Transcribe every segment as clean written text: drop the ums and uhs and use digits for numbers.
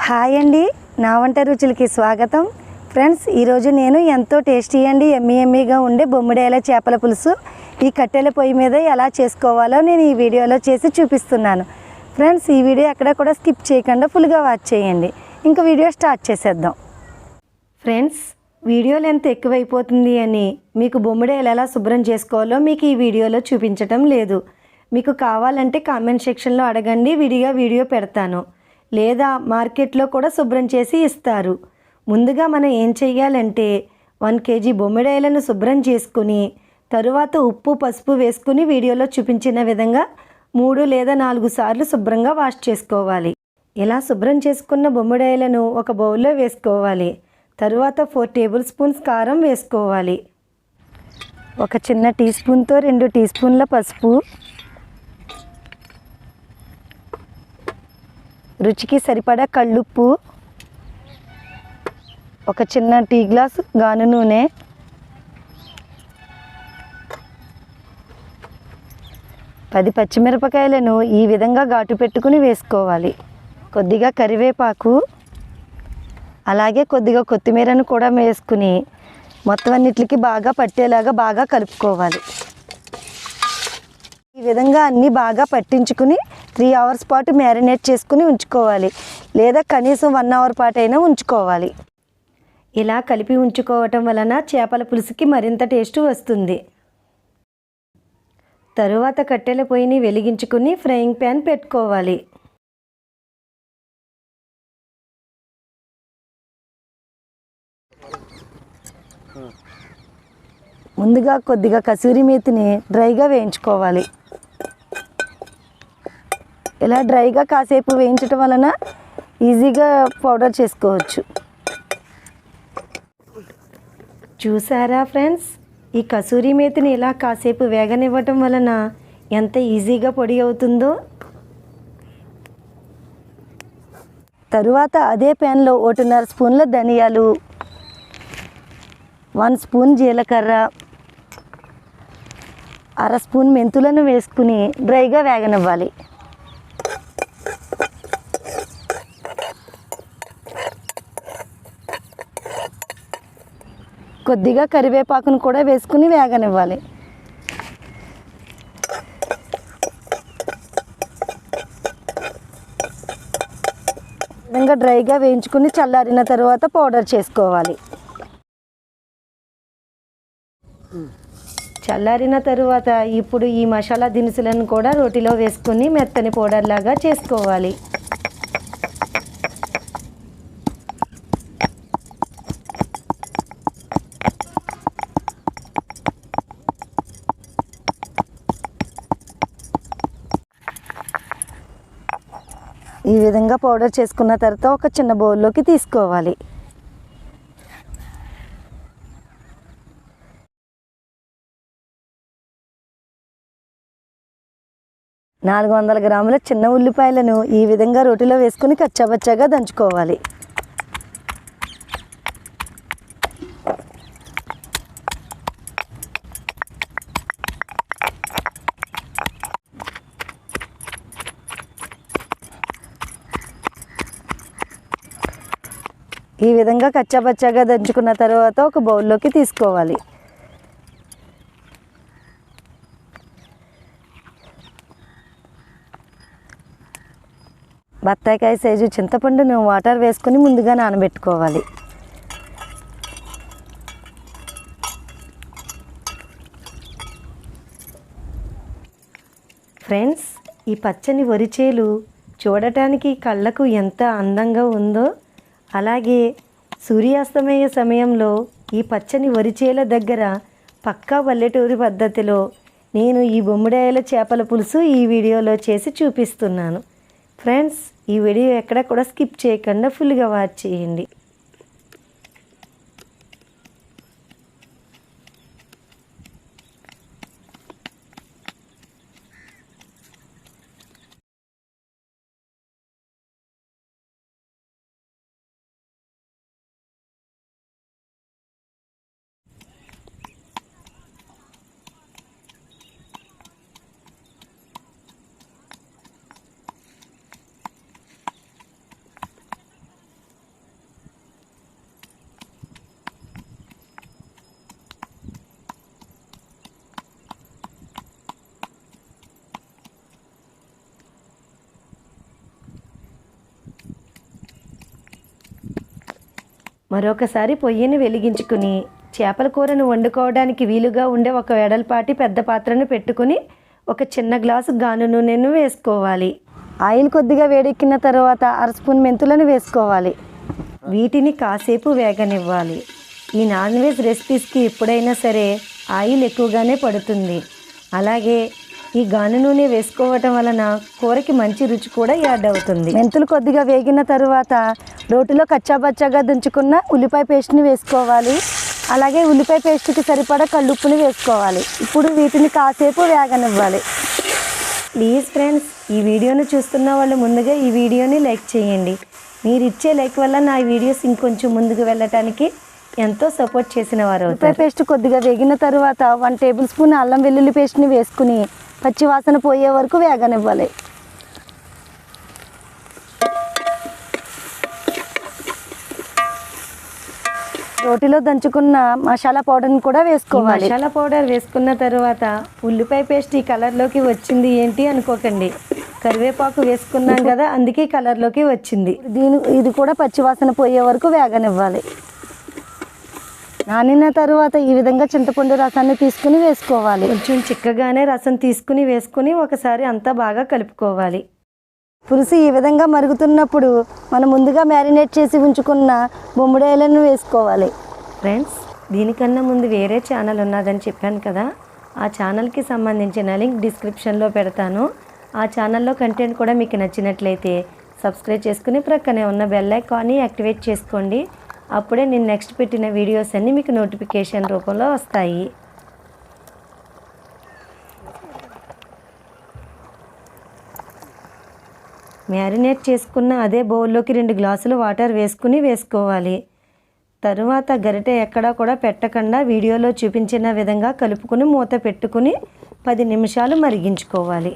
Hi అండి, నా వంట రుచులకి స్వాగతం. ఫ్రెండ్స్, ఈరోజు నేను ఎంతో టేస్టీ అండి ఎమ్మీగా ఉండే బొమ్మిడాయల చేపల పులుసు ఈ కట్టెల పొయ్యి మీద ఎలా చేసుకోవాలో నేను ఈ వీడియోలో చేసి చూపిస్తున్నాను. ఫ్రెండ్స్, ఈ వీడియో ఎక్కడ కూడా స్కిప్ చేయకుండా ఫుల్గా వాచ్ చేయండి. ఇంకా వీడియో స్టార్ట్ చేసేద్దాం. ఫ్రెండ్స్, వీడియో లెంత్ ఎక్కువైపోతుంది అని మీకు బొమ్మిడాయలు ఎలా శుభ్రం చేసుకోవాలో మీకు ఈ వీడియోలో చూపించటం లేదు. మీకు కావాలంటే కామెంట్ సెక్షన్లో అడగండి, విడిగా వీడియో పెడతాను. లేదా మార్కెట్లో కూడా శుభ్రం చేసి ఇస్తారు. ముందుగా మనం ఏం చెయ్యాలంటే 1 kg బొమ్మిడాయలను శుభ్రం చేసుకుని తరువాత ఉప్పు పసుపు వేసుకుని వీడియోలో చూపించిన విధంగా 3 లేదా 4 సార్లు శుభ్రంగా వాష్ చేసుకోవాలి. ఇలా శుభ్రం చేసుకున్న బొమ్మిడాయలను ఒక బౌల్లో వేసుకోవాలి. తరువాత 4 టేబుల్ స్పూన్స్ కారం వేసుకోవాలి. ఒక చిన్న టీ స్పూన్తో 2 టీ స్పూన్ల పసుపు, రుచికి సరిపడా కళ్ళుప్పు, ఒక చిన్న టీ గ్లాసు గాను నూనె, పది పచ్చిమిరపకాయలను ఈ విధంగా ఘాటు పెట్టుకుని వేసుకోవాలి. కొద్దిగా కరివేపాకు, అలాగే కొద్దిగా కొత్తిమీరను కూడా వేసుకుని మొత్తం అన్నిటికి బాగా పట్టేలాగా బాగా కలుపుకోవాలి. ఈ విధంగా అన్నీ బాగా పట్టించుకుని 3 hours పాటు మ్యారినేట్ చేసుకుని ఉంచుకోవాలి. లేదా కనీసం 1 hour పాటు అయినా ఉంచుకోవాలి. ఇలా కలిపి ఉంచుకోవటం వలన చేపల పులుసుకి మరింత టేస్ట్ వస్తుంది. తరువాత కట్టెల పొయ్యిని వెలిగించుకుని ఫ్రైయింగ్ ప్యాన్ పెట్టుకోవాలి. ముందుగా కొద్దిగా కసూరి మేతిని డ్రైగా వేయించుకోవాలి. ఇలా డ్రైగా కాసేపు వేయించటం వలన ఈజీగా పౌడర్ చేసుకోవచ్చు. చూసారా ఫ్రెండ్స్, ఈ కసూరి మేతిని ఇలా కాసేపు వేగనివ్వటం వలన ఎంత ఈజీగా పొడి అవుతుందో. తరువాత అదే ప్యాన్లో 1.5 స్పూన్ల ధనియాలు, 1 స్పూన్ జీలకర్ర, 1/2 స్పూన్ మెంతులను వేసుకుని డ్రైగా వేగనివ్వాలి. కొద్దిగా కరివేపాకును కూడా వేసుకుని వేగనివ్వాలి. విధంగా డ్రైగా వేయించుకుని చల్లారిన తర్వాత పౌడర్ చేసుకోవాలి. చల్లారిన తరువాత ఇప్పుడు ఈ మసాలా దినుసులను కూడా రోటిలో వేసుకుని మెత్తని పౌడర్ లాగా చేసుకోవాలి. ఈ విధంగా పౌడర్ చేసుకున్న తర్వాత ఒక చిన్న బౌల్లోకి తీసుకోవాలి. నాలుగు 400 గ్రాముల చిన్న ఉల్లిపాయలను ఈ విధంగా రోటిలో వేసుకుని కచ్చాపచ్చాగా దంచుకోవాలి. ఈ విధంగా కచ్చాపచ్చాగా దంచుకున్న తర్వాత ఒక బౌల్లోకి తీసుకోవాలి. బత్తాయికాయ సైజు చింతపండును వాటర్ వేసుకుని ముందుగా నానబెట్టుకోవాలి. ఫ్రెండ్స్, ఈ పచ్చని వరిచేలు చూడటానికి కళ్ళకు ఎంత అందంగా ఉందో, అలాగే సూర్యాస్తమయ సమయంలో ఈ పచ్చని వరిచేల దగ్గర పక్కా పల్లెటూరి పద్ధతిలో నేను ఈ బొమ్మిడాయల చేపల పులుసు ఈ వీడియోలో చేసి చూపిస్తున్నాను. ఫ్రెండ్స్, ఈ వీడియో ఎక్కడ కూడా స్కిప్ చేయకుండా ఫుల్గా వాచ్ చేయండి. మరొకసారి పొయ్యిని వెలిగించుకుని చేపల కూరను వండుకోవడానికి వీలుగా ఉండే ఒక వెడల్పాటి పెద్ద పాత్రను పెట్టుకుని ఒక చిన్న గ్లాసు గాను నూనెను వేసుకోవాలి. ఆయిల్ కొద్దిగా వేడెక్కిన తర్వాత 1/2 స్పూన్ మెంతులను వేసుకోవాలి. వీటిని కాసేపు వేగనివ్వాలి. ఈ నాన్ వెజ్ రెసిపీస్కి ఎప్పుడైనా సరే ఆయిల్ ఎక్కువగానే పడుతుంది. అలాగే ఈ గాను నూనె వేసుకోవటం వలన కూరకి మంచి రుచి కూడా యాడ్ అవుతుంది. మెంతులు కొద్దిగా వేగిన తర్వాత రోటిలో కచ్చాబచ్చాగా దంచుకున్న ఉల్లిపాయ పేస్ట్ని వేసుకోవాలి. అలాగే ఉల్లిపాయ పేస్ట్కి సరిపడా కల్లుప్పుని వేసుకోవాలి. ఇప్పుడు వీటిని కాసేపు వేగనివ్వాలి. ప్లీజ్ ఫ్రెండ్స్, ఈ వీడియోని చూస్తున్న వాళ్ళు ముందుగా ఈ వీడియోని లైక్ చేయండి. మీరు ఇచ్చే లైక్ వల్ల నా వీడియోస్ ఇంకొంచెం ముందుకు వెళ్ళటానికి ఎంతో సపోర్ట్ చేసిన వారు. ఉల్లిపాయ పేస్ట్ కొద్దిగా వేగిన తర్వాత 1 టేబుల్ స్పూన్ అల్లం వెల్లుల్లి పేస్ట్ని వేసుకుని పచ్చివాసన పోయే వరకు వేగనివ్వాలి. రోటిలో దంచుకున్న మసాలా పౌడర్ని కూడా వేసుకోవాలి. మసాలా పౌడర్ వేసుకున్న తర్వాత ఉల్లిపాయ పేస్ట్ ఈ కలర్లోకి వచ్చింది ఏంటి అనుకోకండి, కరివేపాకు వేసుకున్నాం కదా అందుకే కలర్లోకి వచ్చింది. ఇది కూడా పచ్చివాసన పోయే వరకు వేగనివ్వాలి. నానిన తర్వాత ఈ విధంగా చింతపండు రసాన్ని తీసుకుని వేసుకోవాలి. కొంచెం చిక్కగానే రసం తీసుకుని వేసుకుని ఒకసారి అంతా బాగా కలుపుకోవాలి. పులుసు ఈ విధంగా మరుగుతున్నప్పుడు మనం ముందుగా మ్యారినేట్ చేసి ఉంచుకున్న బొమ్మిడాయలను వేసుకోవాలి. ఫ్రెండ్స్, దీనికన్నా ముందు వేరే ఛానల్ ఉన్నదని చెప్పాను కదా, ఆ ఛానల్కి సంబంధించిన లింక్ డిస్క్రిప్షన్లో పెడతాను. ఆ ఛానల్లో కంటెంట్ కూడా మీకు నచ్చినట్లయితే సబ్స్క్రైబ్ చేసుకుని ప్రక్కనే ఉన్న బెల్ ఐకాన్ని యాక్టివేట్ చేసుకోండి. అప్పుడే నేను నెక్స్ట్ పెట్టిన వీడియోస్ అన్నీ మీకు నోటిఫికేషన్ రూపంలో వస్తాయి. మ్యారినేట్ చేసుకున్న అదే బౌల్లోకి 2 గ్లాసులు వాటర్ వేసుకోవాలి. తరువాత గరిటె ఎక్కడా కూడా పెట్టకుండా వీడియోలో చూపించిన విధంగా కలుపుకుని మూత పెట్టుకుని 10 నిమిషాలు మరిగించుకోవాలి.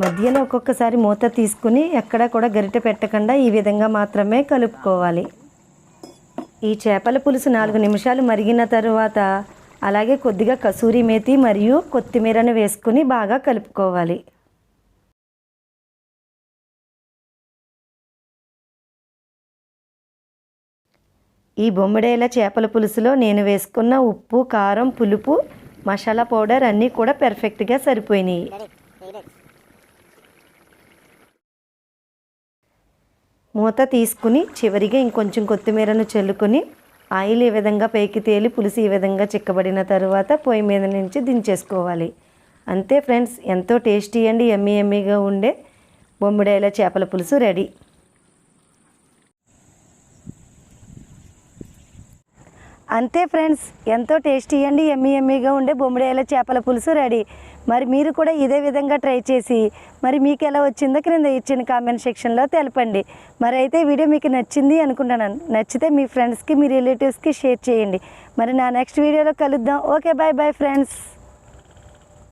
మధ్యలో ఒక్కొక్కసారి మూత తీసుకుని ఎక్కడా కూడా గరిటె పెట్టకుండా ఈ విధంగా మాత్రమే కలుపుకోవాలి. ఈ చేపల పులుసు 4 నిమిషాలు మరిగిన తరువాత అలాగే కొద్దిగా కసూరి మేతి మరియు కొత్తిమీరను వేసుకుని బాగా కలుపుకోవాలి. ఈ బొమ్మిడాయల చేపల పులుసులో నేను వేసుకున్న ఉప్పు, కారం, పులుపు, మసాలా పౌడర్ అన్నీ కూడా పర్ఫెక్ట్గా సరిపోయినాయి. మూత తీసుకుని చివరిగా ఇంకొంచెం కొత్తిమీరను చల్లుకొని ఆయిల్ ఈ విధంగా పైకి తేలి పులుసు ఈ విధంగా చిక్కబడిన తర్వాత పొయ్యి మీద నుంచి దించేసుకోవాలి. అంతే ఫ్రెండ్స్, ఎంతో టేస్టీ అండ్ యమ్మీగా ఉండే బొమ్మిడాయల చేపల పులుసు రెడీ. అంతే ఫ్రెండ్స్, ఎంతో టేస్టీ అండ్ యమ్మీగా ఉండే బొమ్మిడాయల చేపల పులుసు రెడీ. మరి మీరు కూడా ఇదే విధంగా ట్రై చేసి మరి మీకు ఎలా వచ్చిందో క్రింద ఇచ్చిన కామెంట్ సెక్షన్లో తెలపండి. మరి అయితే వీడియో మీకు నచ్చింది అనుకుంటున్నాను. నచ్చితే మీ ఫ్రెండ్స్కి, మీ రిలేటివ్స్కి షేర్ చేయండి. మరి నా నెక్స్ట్ వీడియోలో కలుద్దాం. Okay, bye friends.